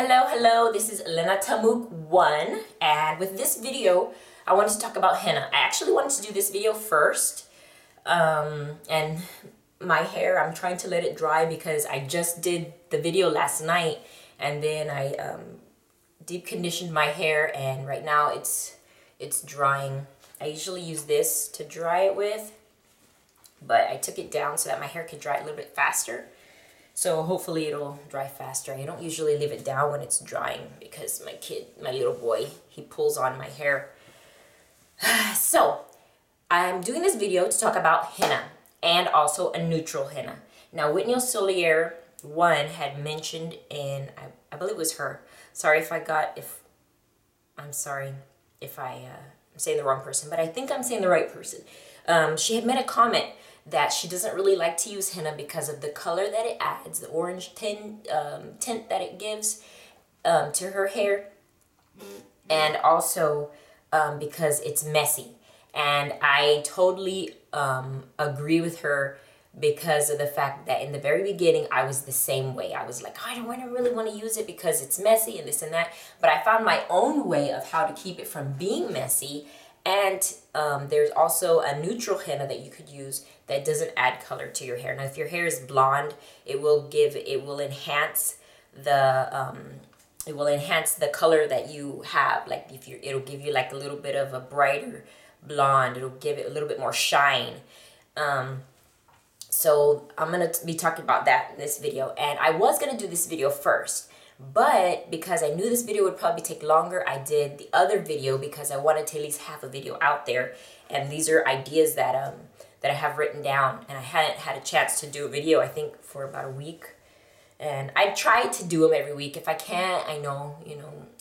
Hello, this is Lena Tamuk 1, and with this video, I wanted to talk about henna. I actually wanted to do this video first, and my hair, I'm trying to let it dry because I just did the video last night, and then I deep conditioned my hair, and right now it's drying. I usually use this to dry it with, but I took it down so that my hair could dry a little bit faster. So hopefully it'll dry faster. I don't usually leave it down when it's drying because my little boy, he pulls on my hair. So I'm doing this video to talk about henna and also a neutral henna. Now Whitney O'Sullier 1 had mentioned in, I believe it was her. I'm sorry if I'm saying the wrong person, but I think I'm saying the right person. She had made a comment that she doesn't really like to use henna because of the color that it adds, the orange tint that it gives to her hair, and also because it's messy. And I totally agree with her because of the fact that in the very beginning I was the same way. I was like, I don't really want to use it because it's messy and this and that, but I found my own way of how to keep it from being messy. And there's also a neutral henna that you could use that doesn't add color to your hair. Now, if your hair is blonde, it will enhance the color that you have. Like it'll give you like a little bit of a brighter blonde. It'll give it a little bit more shine. So I'm gonna be talking about that in this video, and I was gonna do this video first. But because I knew this video would probably take longer, I did the other video because I wanted to at least have a video out there. And these are ideas that I have written down, and I hadn't had a chance to do a video, I think, for about a week. And I try to do them every week. If I can't, I know,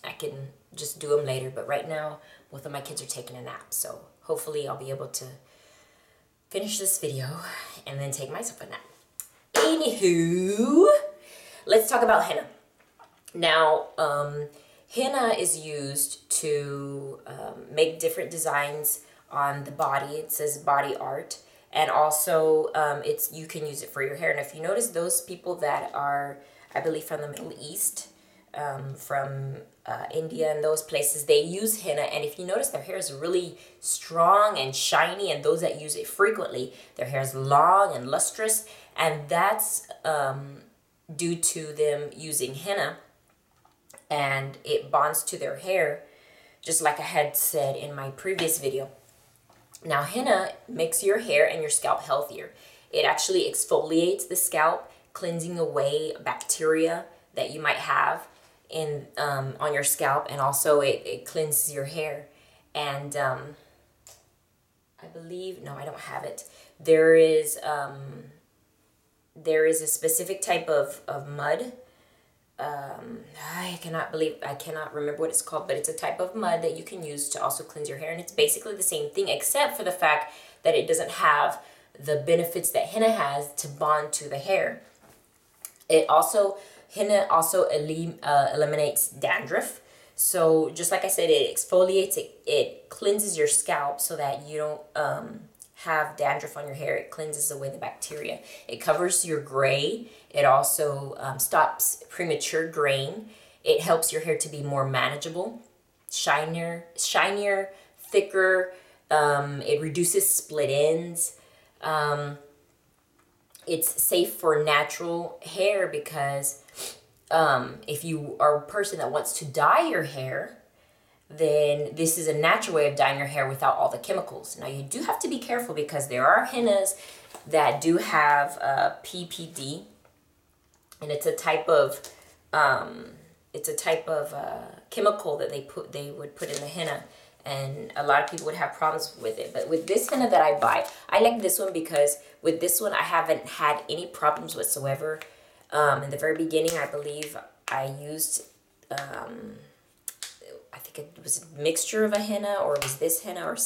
I can just do them later. But right now, both of my kids are taking a nap. So hopefully I'll be able to finish this video and then take myself a nap. Anywho, let's talk about henna. Now, henna is used to make different designs on the body. It says body art, and also you can use it for your hair. And if you notice, those people that are, I believe, from the Middle East, from India and those places, they use henna. And if you notice, their hair is really strong and shiny, and those that use it frequently, their hair is long and lustrous, and that's due to them using henna. And it bonds to their hair, just like I had said in my previous video. Now, henna makes your hair and your scalp healthier. It actually exfoliates the scalp, cleansing away bacteria that you might have on your scalp, and also it cleanses your hair. And I believe, no, I don't have it. There is a specific type of mud. I cannot remember what it's called, but it's a type of mud that you can use to also cleanse your hair, and it's basically the same thing, except for the fact that it doesn't have the benefits that henna has to bond to the hair. Henna also eliminates dandruff. So just like I said, it exfoliates, it cleanses your scalp so that you don't have dandruff on your hair. It cleanses away the bacteria. It covers your gray. It also stops premature graying. It helps your hair to be more manageable, shinier, thicker. It reduces split ends. It's safe for natural hair because if you are a person that wants to dye your hair, then this is a natural way of dyeing your hair without all the chemicals. Now, you do have to be careful because there are hennas that do have PPD, and it's a type of chemical that they would put in the henna, and a lot of people would have problems with it. But with this henna that I buy, I like this one because with this one I haven't had any problems whatsoever. In the very beginning, I believe I used I think it was a mixture of a henna, or it was this henna, or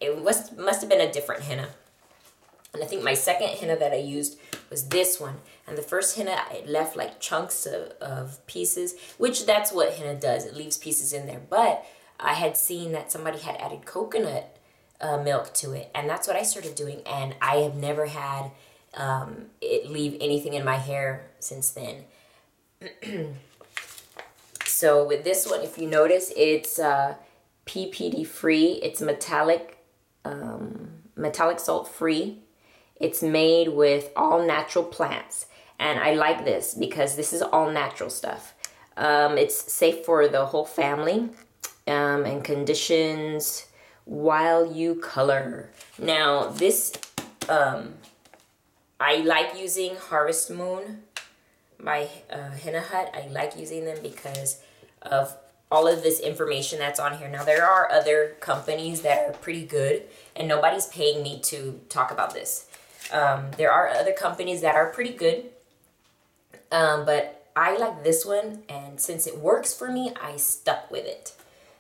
it must have been a different henna. And I think my second henna that I used was this one. And the first henna, it left like chunks of pieces, which that's what henna does. It leaves pieces in there. But I had seen that somebody had added coconut milk to it, and that's what I started doing. And I have never had it leave anything in my hair since then. So with this one, if you notice, it's PPD free. It's metallic salt free. It's made with all natural plants. And I like this because this is all natural stuff. It's safe for the whole family and conditions while you color. Now this, I like using Harvest Moon by Henna Hut. I like using them because of all of this information that's on here. Now there are other companies that are pretty good and nobody's paying me to talk about this. There are other companies that are pretty good, but I like this one, and since it works for me, I stuck with it.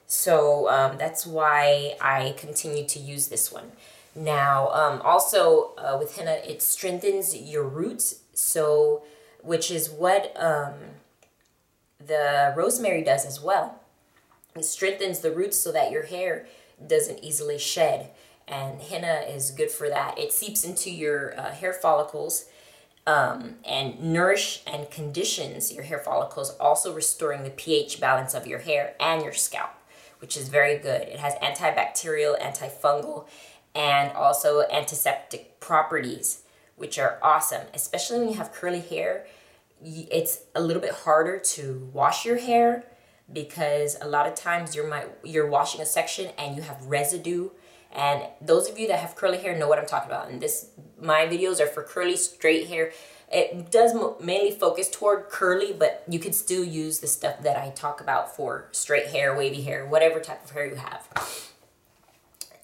So that's why I continue to use this one. Now, also with henna, it strengthens your roots, so which is what the rosemary does as well. It strengthens the roots so that your hair doesn't easily shed, and henna is good for that. It seeps into your hair follicles and nourish and conditions your hair follicles, also restoring the pH balance of your hair and your scalp, which is very good. It has antibacterial, antifungal, and also antiseptic properties, which are awesome, especially when you have curly hair. It's a little bit harder to wash your hair because a lot of times you're washing a section and you have residue. And those of you that have curly hair know what I'm talking about. And my videos are for curly, straight hair. It does mainly focus toward curly, but you could still use the stuff that I talk about for straight hair, wavy hair, whatever type of hair you have.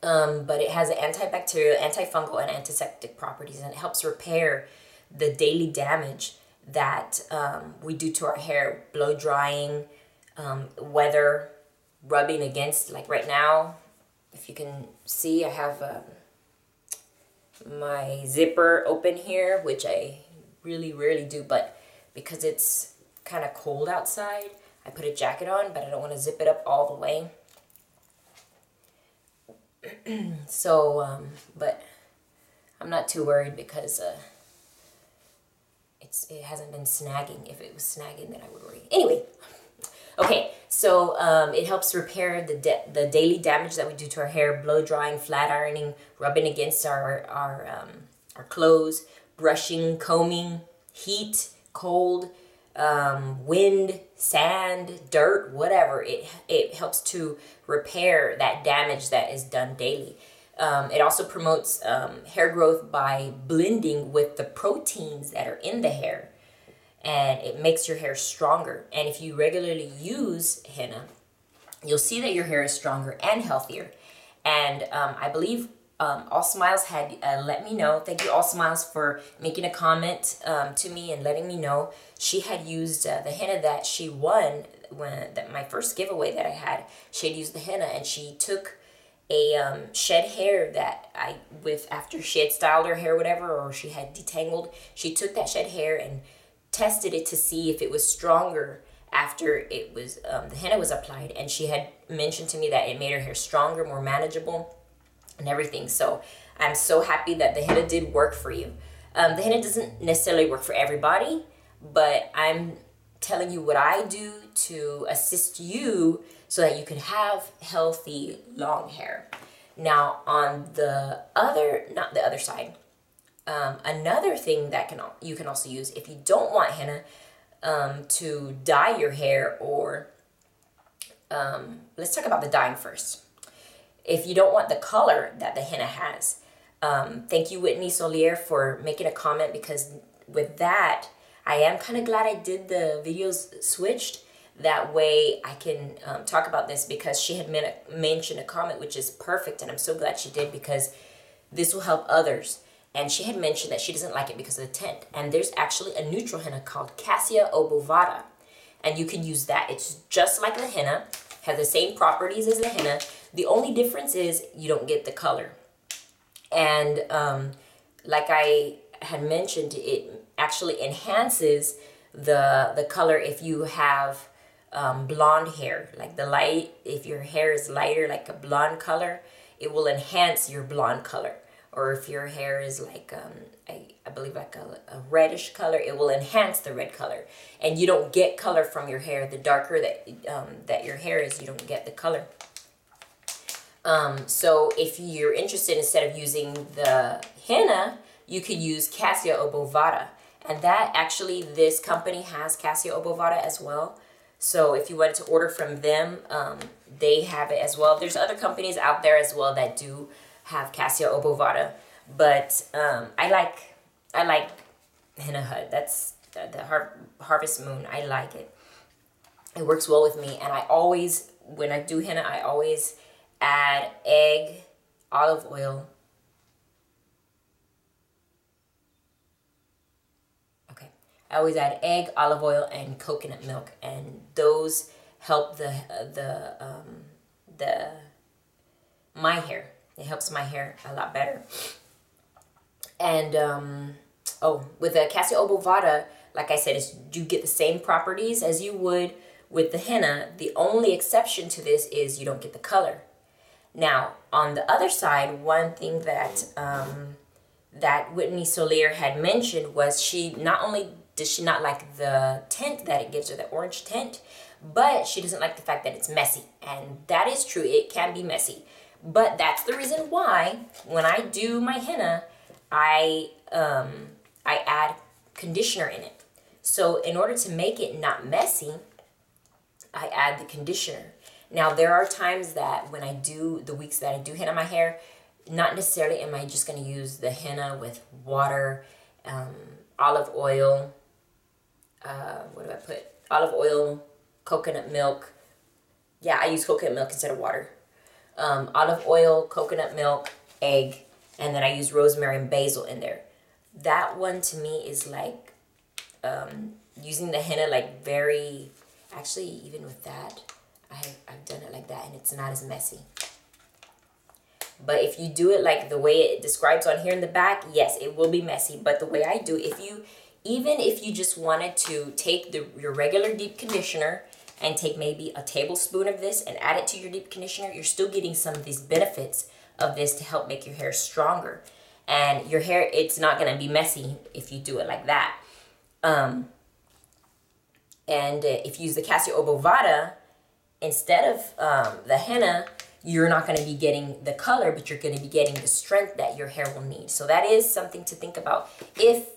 But it has antibacterial, antifungal, and antiseptic properties, and it helps repair the daily damage that we do to our hair. Blow drying, weather, rubbing against, like right now, if you can see, I have my zipper open here, which I really rarely do, but because it's kind of cold outside, I put a jacket on, but I don't want to zip it up all the way. So, but I'm not too worried because it hasn't been snagging. If it was snagging, then I would worry. Anyway, okay, so it helps repair the daily damage that we do to our hair: blow drying, flat ironing, rubbing against our clothes, brushing, combing, heat, cold, wind, sand, dirt, whatever. It helps to repair that damage that is done daily. It also promotes hair growth by blending with the proteins that are in the hair, and it makes your hair stronger. And if you regularly use henna, you'll see that your hair is stronger and healthier. And I believe All Smiles had let me know. Thank you, All Smiles, for making a comment to me and letting me know. She had used the henna that she won my first giveaway that I had. She had used the henna, and she took a shed hair that after she had styled her hair, whatever, or she had detangled. She took that shed hair and tested it to see if it was stronger after it was the henna was applied, and she had mentioned to me that it made her hair stronger, more manageable, and everything. So I'm so happy that the henna did work for you. The henna doesn't necessarily work for everybody, but I'm telling you what I do to assist you so that you can have healthy long hair. Now on the other, not the other side, another thing that you can also use if you don't want henna to dye your hair, or let's talk about the dyeing first. If you don't want the color that the henna has, thank you, Whitney Solier, for making a comment, because with that, I am kind of glad I did the videos switched. That way I can talk about this, because she had mentioned a comment, which is perfect, and I'm so glad she did, because this will help others. And she had mentioned that she doesn't like it because of the tint. And there's actually a neutral henna called Cassia obovata, and you can use that. It's just like the henna, has the same properties as the henna. The only difference is you don't get the color. And like I had mentioned, it actually enhances the color if you have blonde hair. Like if your hair is lighter, like a blonde color, it will enhance your blonde color. or if your hair is like I believe like a reddish color, it will enhance the red color, and you don't get color from your hair. The darker that your hair is, you don't get the color. So if you're interested, instead of using the henna, you could use cassia obovata. And that actually, this company has cassia obovata as well. So if you wanted to order from them, they have it as well. There's other companies out there as well that do have cassia obovata. But I like henna hud. That's the harvest moon. I like it. It works well with me. And I always, when I do henna, I always add egg, olive oil. Okay. I always add egg, olive oil, and coconut milk, and those help my hair. It helps my hair a lot better. And with the cassia obovata, like I said, you get the same properties as you would with the henna. The only exception to this is you don't get the color. Now, on the other side, one thing that that Whitney Solier had mentioned was she not only does she not like the tint that it gives her, the orange tint, but she doesn't like the fact that it's messy. And that is true, it can be messy. But that's the reason why when I do my henna, I add conditioner in it. So in order to make it not messy, I add the conditioner. Now, there are times that when I do, the weeks that I do henna my hair, not necessarily am I just going to use the henna with water, olive oil, what do I put? Olive oil, coconut milk. Yeah, I use coconut milk instead of water. Olive oil, coconut milk, egg, and then I use rosemary and basil in there. That one to me is like using the henna like very, actually even with that, I've done it like that and it's not as messy. But if you do it like the way it describes on here in the back, yes, it will be messy. But the way I do it, even if you just wanted to take your regular deep conditioner and take maybe a tablespoon of this and add it to your deep conditioner, you're still getting some of these benefits of this to help make your hair stronger. And your hair, it's not going to be messy if you do it like that. And if you use the cassia obovata instead of the henna, you're not going to be getting the color, but you're going to be getting the strength that your hair will need. So that is something to think about if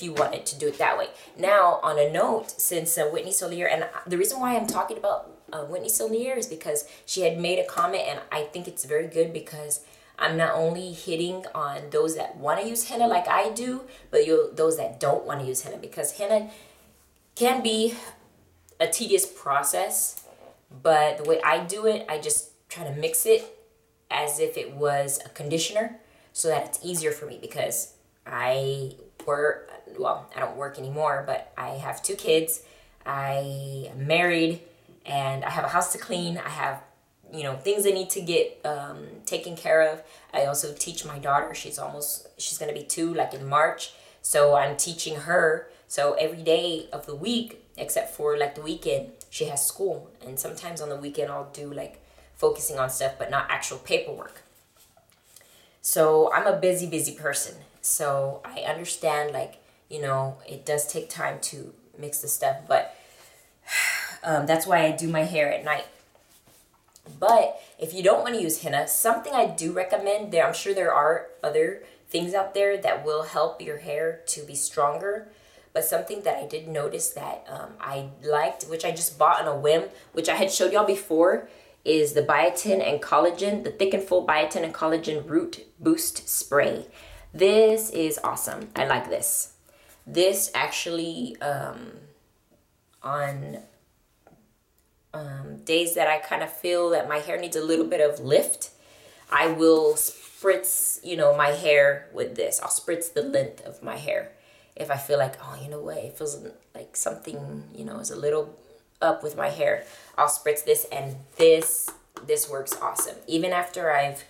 you wanted to do it that way. Now, on a note, since Whitney Solier, and the reason why I'm talking about Whitney Solier is because she had made a comment, and I think it's very good because I'm not only hitting on those that want to use henna like I do, but those that don't want to use henna, because henna can be a tedious process. But the way I do it, I just try to mix it as if it was a conditioner so that it's easier for me, because I don't work anymore, but I have 2 kids, I am married, and I have a house to clean. I have, things I need to get taken care of. I also teach my daughter. She's going to be 2 like in March. So I'm teaching her. So every day of the week, except for like the weekend, she has school. And sometimes on the weekend I'll do like focusing on stuff, but not actual paperwork. So I'm a busy person. So I understand, like, it does take time to mix the stuff, but that's why I do my hair at night. But if you don't want to use henna, something I do recommend, I'm sure there are other things out there that will help your hair to be stronger, but something that I did notice that I liked, which I just bought on a whim, which I had showed y'all before, is the biotin and collagen, the thick and full biotin and collagen root boost spray. This is awesome. I like this. This actually, on days that I kind of feel that my hair needs a little bit of lift, I will spritz, my hair with this. I'll spritz the length of my hair. If I feel like, oh, you know what, it feels like something, is a little up with my hair, I'll spritz this, and this works awesome. Even after I've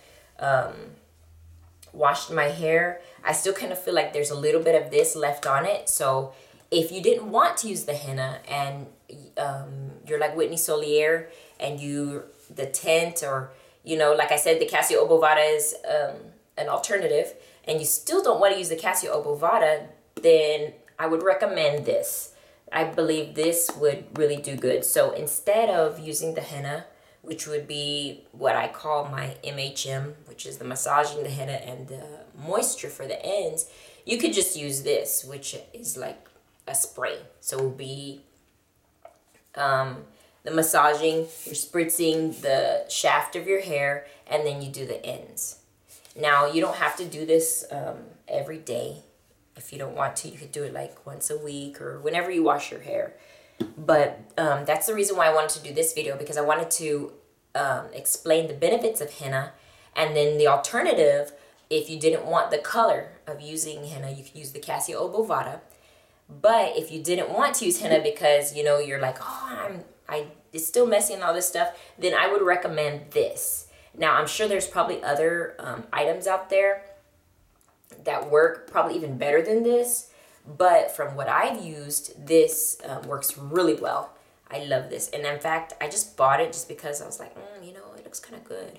washed my hair, I still kind of feel like there's a little bit of this left on it. So if you didn't want to use the henna and you're like Whitney Solier and the tint, or like I said, the cassia obovata is an alternative and you still don't want to use the cassia obovata, then I would recommend this. I believe this would really do good. So instead of using the henna, which would be what I call my MHM, which is the massaging, the henna, and the moisture for the ends, you could just use this, which is like a spray. So it will be the massaging, you're spritzing the shaft of your hair, and then you do the ends. Now, you don't have to do this every day. If you don't want to, you could do it like once a week or whenever you wash your hair. But that's the reason why I wanted to do this video, because I wanted to explain the benefits of henna, and then the alternative, if you didn't want the color of using henna, you could use the cassia obovata. But if you didn't want to use henna because, you know, you're like, oh, it's still messy and all this stuff, then I would recommend this. Now, I'm sure there's probably other items out there that work probably even better than this. But from what I've used, this works really well. I love this. And in fact, I just bought it just because I was like, you know, it looks kind of good.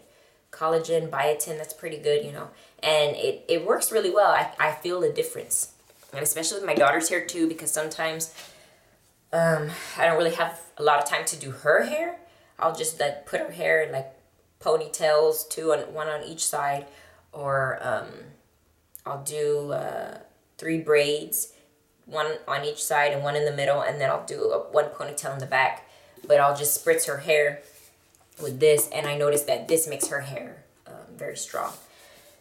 Collagen, biotin, that's pretty good, you know. And it works really well. I feel the difference. And especially with my daughter's hair too, because sometimes I don't really have a lot of time to do her hair. I'll just like put her hair in like ponytails, one on each side, or I'll do 3 braids, one on each side and one in the middle, and then I'll do one ponytail in the back. But I'll just spritz her hair with this, and I noticed that this makes her hair very strong.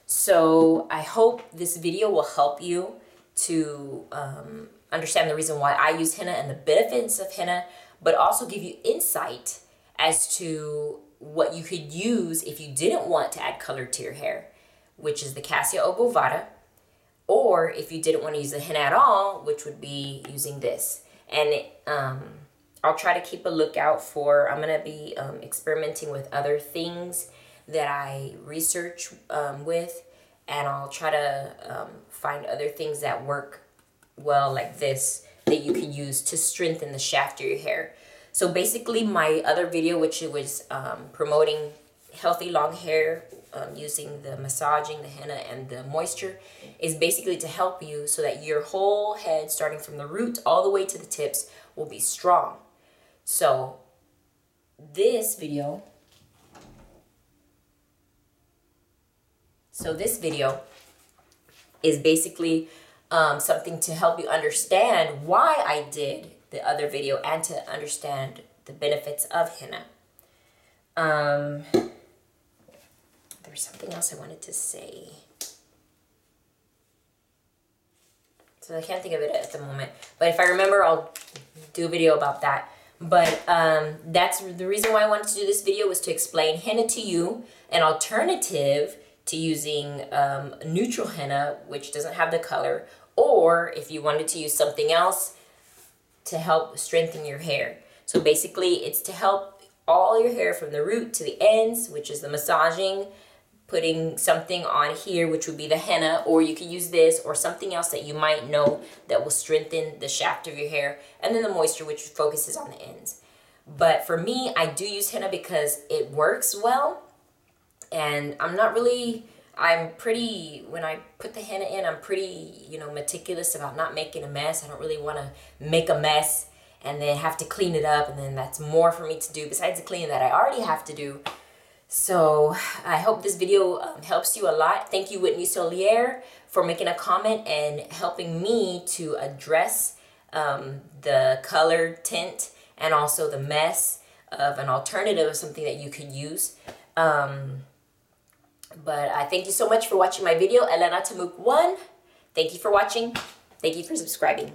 So I hope this video will help you to understand the reason why I use henna and the benefits of henna, but also give you insight as to what you could use if you didn't want to add color to your hair, which is the cassia obovata, or if you didn't want to use the henna at all, which would be using this. And I'll try to keep a lookout for, I'm going to be experimenting with other things that I research with, and I'll try to find other things that work well like this that you could use to strengthen the shaft of your hair. So basically my other video, which was promoting healthy long hair using the massaging, the henna, and the moisture, is basically to help you so that your whole head, starting from the root all the way to the tips, will be strong. So this video is basically something to help you understand why I did the other video and to understand the benefits of henna. There's something else I wanted to say. So I can't think of it at the moment. But if I remember, I'll do a video about that. But that's the reason why I wanted to do this video, was to explain henna to you, an alternative to using neutral henna, which doesn't have the color, or if you wanted to use something else to help strengthen your hair. So basically, it's to help all your hair from the root to the ends, which is the massaging, putting something on here, which would be the henna, or you could use this or something else that you might know that will strengthen the shaft of your hair, and then the moisture, which focuses on the ends. But for me, I do use henna because it works well, and I'm pretty, when I put the henna in, I'm pretty, you know, meticulous about not making a mess. I don't really want to make a mess and then have to clean it up, and then that's more for me to do besides the cleaning that I already have to do. So I hope this video helps you a lot. Thank you, Whitney Solier, for making a comment and helping me to address the color tint and also the mess of an alternative of something that you could use. But I thank you so much for watching my video. Elena Tamuk 1. Thank you for watching. Thank you for subscribing.